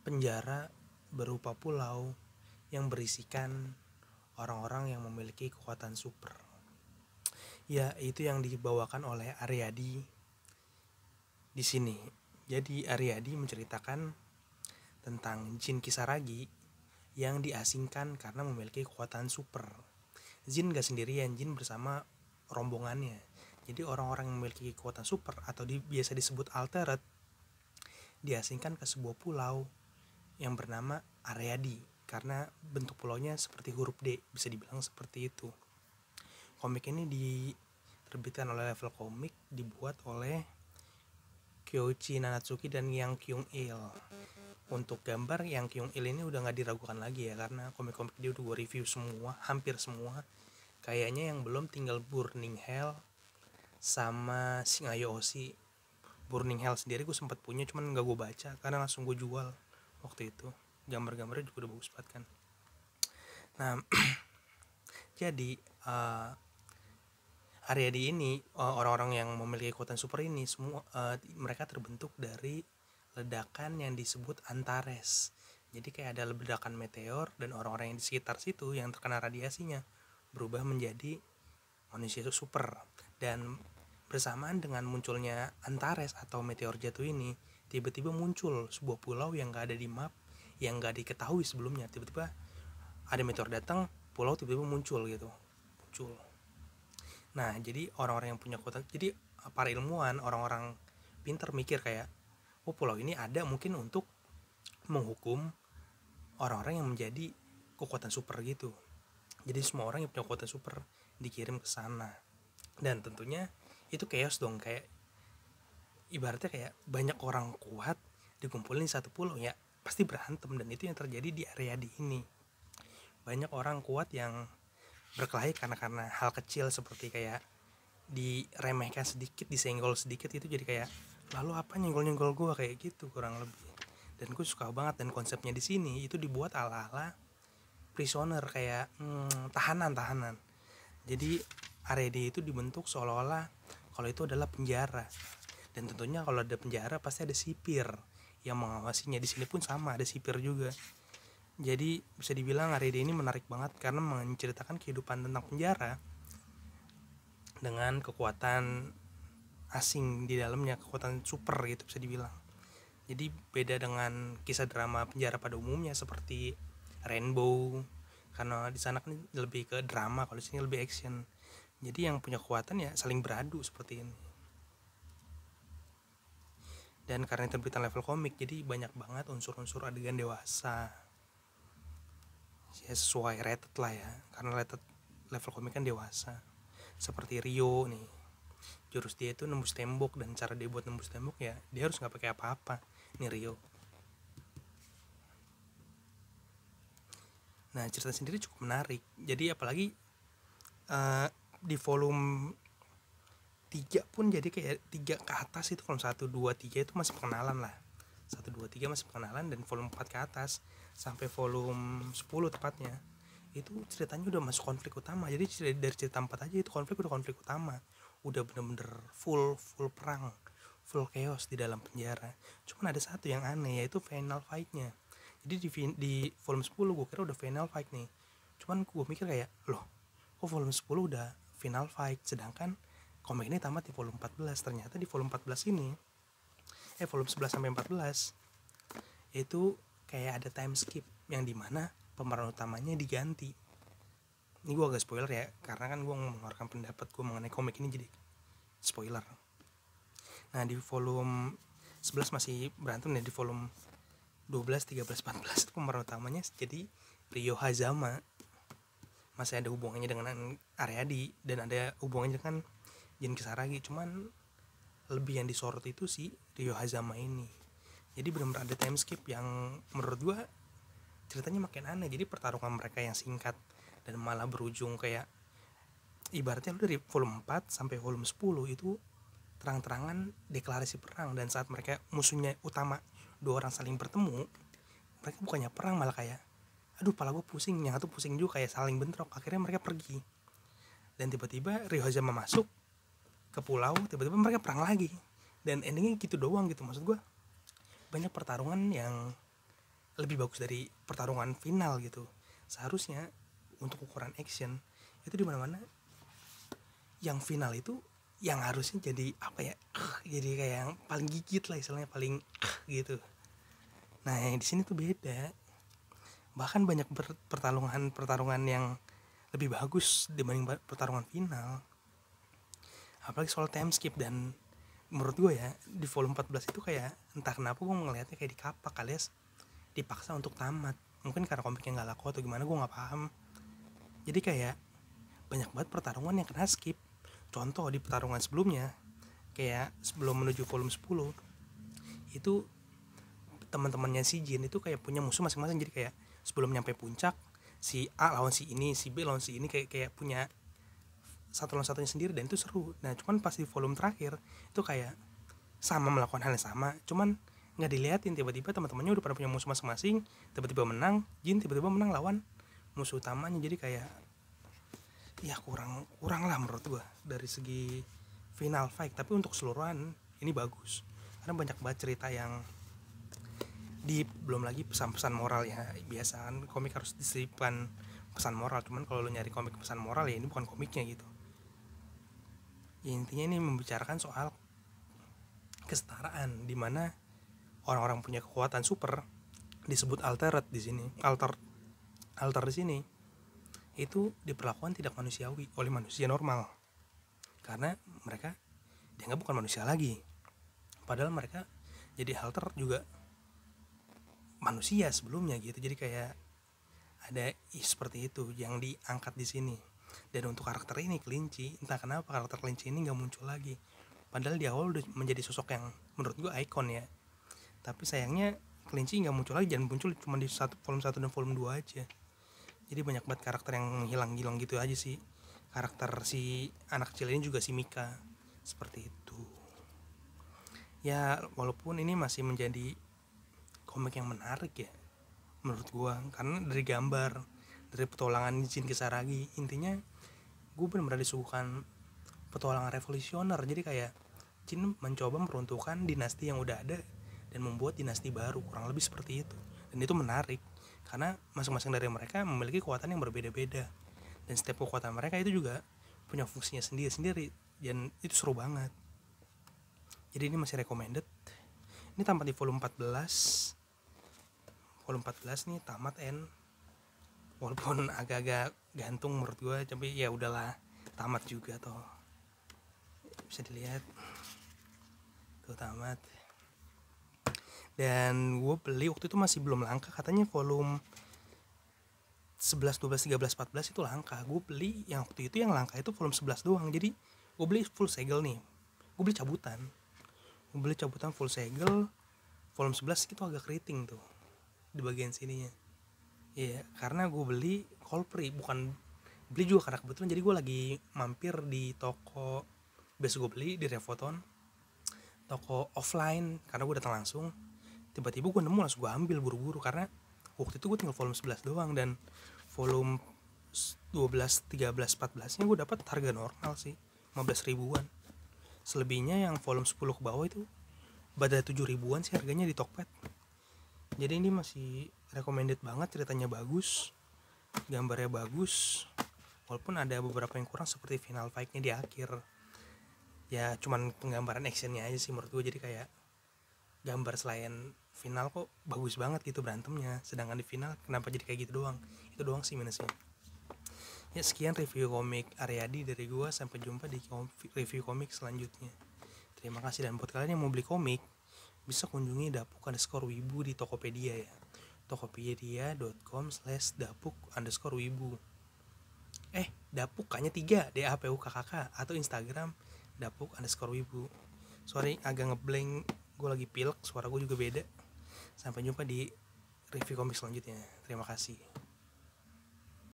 penjara berupa pulau yang berisikan orang-orang yang memiliki kekuatan super. Ya, itu yang dibawakan oleh Aryadi di sini. Jadi Aryadi menceritakan tentang jin Kisaragi yang diasingkan karena memiliki kekuatan super. Jin gak sendirian, jin bersama rombongannya. Jadi orang-orang yang memiliki kekuatan super atau biasa disebut altered diasingkan ke sebuah pulau yang bernama Aryadi karena bentuk pulaunya seperti huruf D, bisa dibilang seperti itu. Komik ini diterbitkan oleh Level Komik, dibuat oleh Kyoichi Nanatsuki dan Yang Kyung-il. Untuk gambar Yang Kyung-il ini udah gak diragukan lagi ya, karena komik-komik dia udah gue review semua, hampir semua. Kayaknya yang belum tinggal Burning Hell sama Shingayo Oshi. Burning Hell sendiri gue sempat punya, cuman gak gue baca karena langsung gue jual waktu itu. Gambar-gambarnya juga udah bagus banget kan. Nah, jadi Aryadi ini, orang-orang yang memiliki kekuatan super ini semua mereka terbentuk dari ledakan yang disebut Antares. Jadi kayak ada ledakan meteor dan orang-orang yang di sekitar situ yang terkena radiasinya berubah menjadi manusia super. Dan bersamaan dengan munculnya Antares atau meteor jatuh ini, tiba-tiba muncul sebuah pulau yang gak ada di map, yang gak diketahui sebelumnya. Tiba-tiba ada meteor datang, pulau tiba-tiba muncul gitu. Nah, jadi orang-orang yang punya kekuatan, jadi para ilmuwan, orang-orang pinter mikir kayak, oh pulau ini ada mungkin untuk menghukum orang-orang yang menjadi kekuatan super gitu. Jadi semua orang yang punya kekuatan super dikirim ke sana. Dan tentunya itu chaos dong, kayak ibaratnya kayak banyak orang kuat dikumpulin di satu pulau, ya pasti berantem. Dan itu yang terjadi di area di ini. Banyak orang kuat yang berkelahi karena hal kecil seperti kayak diremehkan sedikit, disenggol sedikit, itu jadi kayak lalu apa nyenggol-nyenggol gue, kayak gitu kurang lebih. Dan gue suka banget, dan konsepnya di sini itu dibuat ala-ala prisoner, kayak tahanan. Jadi Aryadi itu dibentuk seolah-olah kalau itu adalah penjara. Dan tentunya kalau ada penjara pasti ada sipir yang mengawasinya. Di sini pun sama, ada sipir juga. Jadi bisa dibilang Aryadi ini menarik banget karena menceritakan kehidupan tentang penjara dengan kekuatan asing di dalamnya, kekuatan super gitu bisa dibilang. Jadi beda dengan kisah drama penjara pada umumnya seperti Rainbow, karena di sana kan lebih ke drama, kalau di sini lebih action. Jadi yang punya kekuatan ya saling beradu seperti ini. Dan karena terbitan Level Komik, jadi banyak banget unsur-unsur adegan dewasa. Ya sesuai rated lah ya, karena rated Level Komik kan dewasa. Seperti Rio nih, jurus dia itu nembus tembok, dan cara dia buat nembus tembok ya dia harus nggak pakai apa-apa. Nih Rio. Nah, cerita sendiri cukup menarik. Jadi apalagi di volume 3 pun jadi kayak 3 ke atas itu, volume 1, 2, 3 itu masih pengenalan lah. 1, 2, 3 masih pengenalan, dan volume 4 ke atas sampai volume 10 tepatnya itu ceritanya udah masuk konflik utama. Jadi dari cerita 4 aja itu konflik utama. Udah bener-bener full perang, full chaos di dalam penjara. Cuman ada satu yang aneh, yaitu final fight-nya. Jadi di volume 10 gue kira udah final fight nih. Cuman gue mikir kayak, loh kok volume 10 udah final fight, sedangkan komik ini tamat di volume 14. Ternyata di volume 14 ini, volume 11 sampai 14 itu kayak ada time skip yang dimana pemeran utamanya diganti. Ini gue agak spoiler ya, karena kan gue mengeluarkan pendapat gue mengenai komik ini, jadi spoiler. Nah, di volume 11 masih berantem ya. Di volume 12, 13, 14 itu pemeran utamanya jadi Ryo Hazama. Masih ada hubungannya dengan Aryadi dan ada hubungannya dengan Jin Kisaragi. Cuman lebih yang disorot itu si Ryo Hazama ini. Jadi benar-benar ada time skip yang menurut gue ceritanya makin aneh. Jadi pertarungan mereka yang singkat dan malah berujung kayak ibaratnya lu dari volume 4 sampai volume 10 itu terang-terangan deklarasi perang. Dan saat mereka musuhnya utama 2 orang saling bertemu, mereka bukannya perang, malah kayak aduh pala gue pusing, yang satu pusing juga, kayak saling bentrok. Akhirnya mereka pergi, dan tiba-tiba Ryo Hazama masuk ke pulau, tiba-tiba mereka perang lagi, dan endingnya gitu doang gitu. Maksud gue banyak pertarungan yang lebih bagus dari pertarungan final gitu. Seharusnya untuk ukuran action itu di mana-mana yang final itu yang harusnya jadi apa ya, jadi kayak yang paling gigit lah istilahnya, paling gitu. Nah yang di sini tuh beda, bahkan banyak pertarungan yang lebih bagus dibanding pertarungan final, apalagi soal time skip. Dan menurut gue ya di volume 14 itu kayak entah kenapa gue ngelihatnya kayak dikapak alias dipaksa untuk tamat, mungkin karena komiknya nggak laku atau gimana, gue nggak paham. Jadi kayak banyak banget pertarungan yang kena skip. Contoh di pertarungan sebelumnya, kayak sebelum menuju volume 10 itu teman-temannya si Jin itu kayak punya musuh masing-masing. Jadi kayak sebelum nyampe puncak, si A lawan si ini, si B lawan si ini, kayak punya satu lawan satunya sendiri, dan itu seru. Nah cuman pas di volume terakhir itu kayak sama melakukan hal yang sama, cuman nggak diliatin, tiba-tiba teman-temannya udah pada punya musuh masing-masing, tiba-tiba menang, Jin tiba-tiba menang lawan musuh utamanya. Jadi kayak ya kurang lah menurut gua dari segi final fight. Tapi untuk keseluruhan ini bagus karena banyak banget cerita yang belum lagi pesan-pesan moral ya. Biasa kan komik harus disisipkan pesan moral, cuman kalau lu nyari komik pesan moral ya ini bukan komiknya gitu ya. Intinya ini membicarakan soal kesetaraan, dimana orang-orang punya kekuatan super disebut altered di sini, alter di sini itu diperlakukan tidak manusiawi oleh manusia normal karena mereka dianggap bukan manusia lagi, padahal mereka jadi alter juga manusia sebelumnya gitu. Jadi kayak ada seperti itu yang diangkat di sini. Dan untuk karakter ini kelinci, entah kenapa karakter kelinci ini nggak muncul lagi, padahal di awal udah menjadi sosok yang menurut gue ikon ya. Tapi sayangnya kelinci nggak muncul lagi, dan muncul cuma di volume 1 dan volume 2 aja. Jadi banyak banget karakter yang hilang gitu aja sih. Karakter si anak kecil ini juga si Mika seperti itu ya. Walaupun ini masih menjadi komik yang menarik ya menurut gua, karena dari gambar, dari petualangan Jin Kisaragi, intinya gue benar-benar disuguhkan petualangan revolusioner. Jadi kayak Jin mencoba meruntuhkan dinasti yang udah ada dan membuat dinasti baru, kurang lebih seperti itu. Dan itu menarik karena masing-masing dari mereka memiliki kekuatan yang berbeda-beda, dan setiap kekuatan mereka itu juga punya fungsinya sendiri-sendiri, dan itu seru banget. Jadi ini masih recommended. Ini tamat di volume 14. Volume 14 nih tamat end, walaupun agak-agak gantung menurut gue, tapi ya udahlah, tamat juga toh. Bisa dilihat tuh tamat. Dan gue beli waktu itu masih belum langka, katanya volume 11, 12, 13, 14 itu langka. Gue beli yang waktu itu yang langka itu volume 11 doang. Jadi gue beli full segel nih. Gue beli cabutan full segel. Volume 11 itu agak keriting tuh di bagian sininya. Iya, karena gue beli Coldplay, bukan beli juga karena kebetulan. Jadi gue lagi mampir di toko biasa gue beli di Revoton, toko offline, karena gue datang langsung. Tiba-tiba gue nemu, langsung gue ambil buru-buru karena waktu itu gue tinggal volume 11 doang, dan volume 12, 13, 14 nya gue dapat harga normal sih, 15 ribuan. Selebihnya yang volume 10 ke bawah itu pada 7 ribuan sih harganya di Tokped. Jadi ini masih recommended banget, ceritanya bagus, gambarnya bagus, walaupun ada beberapa yang kurang seperti final fight-nya di akhir. Ya cuman penggambaran actionnya aja sih menurut gue, jadi kayak gambar selain final kok bagus banget gitu berantemnya, sedangkan di final kenapa jadi kayak gitu doang. Itu doang sih minusnya. Ya sekian review komik Aryadi dari gue, sampai jumpa di review komik selanjutnya. Terima kasih, dan buat kalian yang mau beli komik bisa kunjungi dapuk_wibu di Tokopedia ya, tokopedia.com/dapuk_wibu. Dapuk hanya 3 DAPUKKK, atau Instagram dapuk_wibu. Sorry agak ngeblank, gue lagi pilek, suara gue juga beda. Sampai jumpa di review komik selanjutnya. Terima kasih.